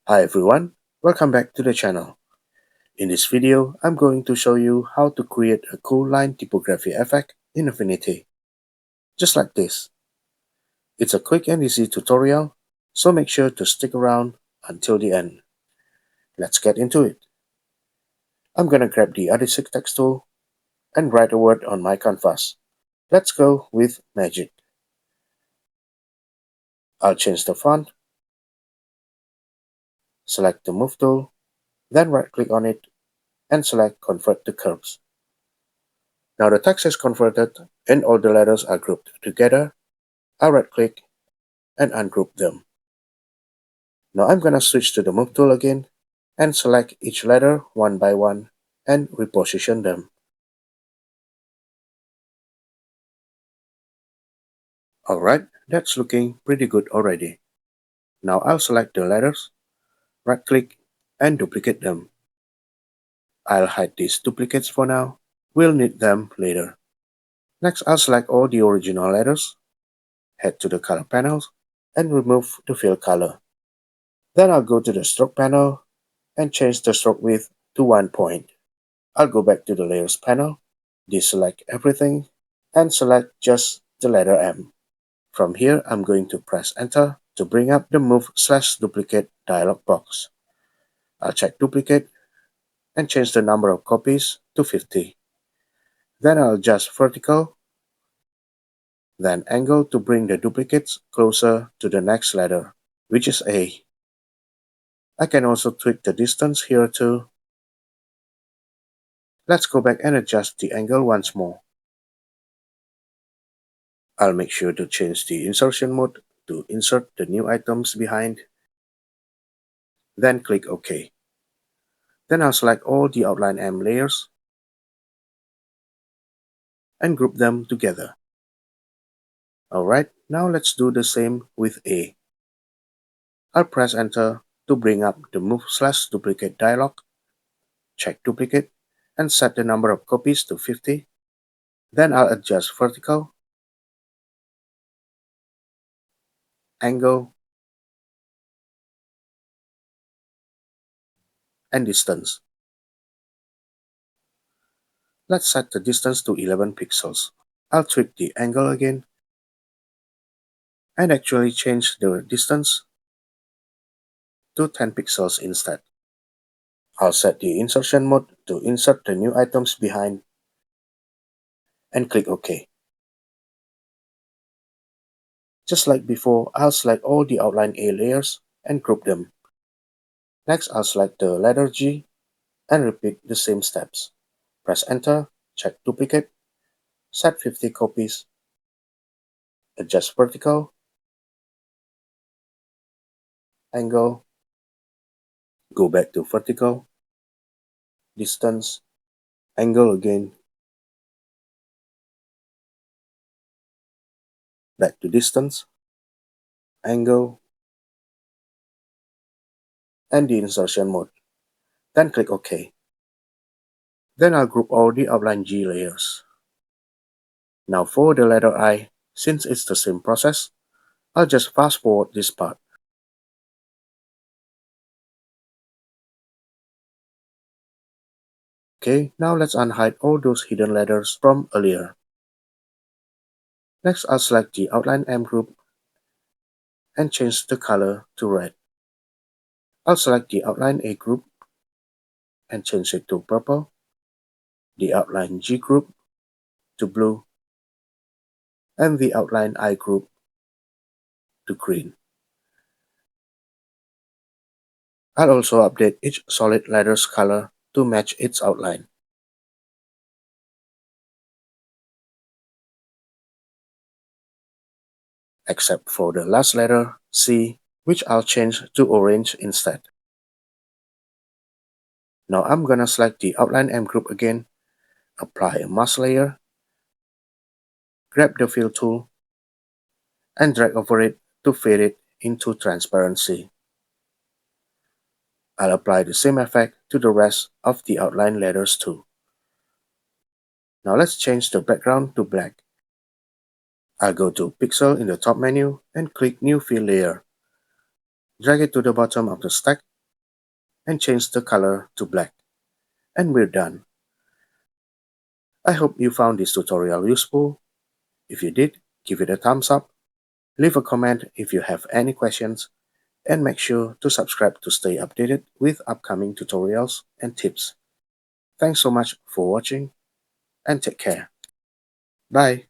Hi everyone, welcome back to the channel. In this video, I'm going to show you how to create a cool line typography effect in Affinity. Just like this. It's a quick and easy tutorial, so make sure to stick around until the end. Let's get into it. I'm gonna grab the Adhesive text tool and write a word on my canvas. Let's go with Magic. I'll change the font, select the Move tool, then right click on it and select Convert to Curves. Now the text is converted and all the letters are grouped together. I'll right click and ungroup them. Now I'm gonna switch to the Move tool again and select each letter one by one and reposition them. Alright, that's looking pretty good already. Now I'll select the letters, right click and duplicate them. I'll hide these duplicates for now. We'll need them later. Next I'll select all the original letters, head to the color panels and remove the fill color. Then I'll go to the stroke panel and change the stroke width to 1 point. I'll go back to the layers panel, deselect everything, and select just the letter M. From here, I'm going to press enter to bring up the move/duplicate dialog box. I'll check duplicate and change the number of copies to 50. Then I'll adjust vertical, then angle to bring the duplicates closer to the next letter, which is A. I can also tweak the distance here too. Let's go back and adjust the angle once more. I'll make sure to change the insertion mode to insert the new items behind. Then click OK. Then I'll select all the outline M layers and group them together. Alright, now let's do the same with A. I'll press enter to bring up the move/duplicate dialog, check duplicate, and set the number of copies to 50. Then I'll adjust vertical, angle, and distance. Let's set the distance to 11 pixels. I'll tweak the angle again and actually change the distance to 10 pixels instead. I'll set the insertion mode to insert the new items behind and click OK. Just like before, I'll select all the outline A layers and group them. Next, I'll select the letter G and repeat the same steps. Press enter, check duplicate, set 50 copies, adjust vertical, angle, go back to vertical, distance, angle again, back to distance, angle, and the insertion mode. Then click OK. Then I'll group all the outline G layers. Now for the letter I, since it's the same process, I'll just fast forward this part. Okay, now let's unhide all those hidden letters from earlier. Next, I'll select the outline M group and change the color to red. I'll select the outline A group and change it to purple, the outline G group to blue, and the outline I group to green. I'll also update each solid letter's color to match its outline. Except for the last letter, C, which I'll change to orange instead. Now I'm gonna select the outline M group again, apply a mask layer, grab the fill tool, and drag over it to fade it into transparency. I'll apply the same effect to the rest of the outline letters too. Now let's change the background to black. I'll go to Pixel in the top menu and click New Fill Layer. Drag it to the bottom of the stack and change the color to black. And we're done. I hope you found this tutorial useful. If you did, give it a thumbs up, leave a comment if you have any questions, and make sure to subscribe to stay updated with upcoming tutorials and tips. Thanks so much for watching, and take care. Bye.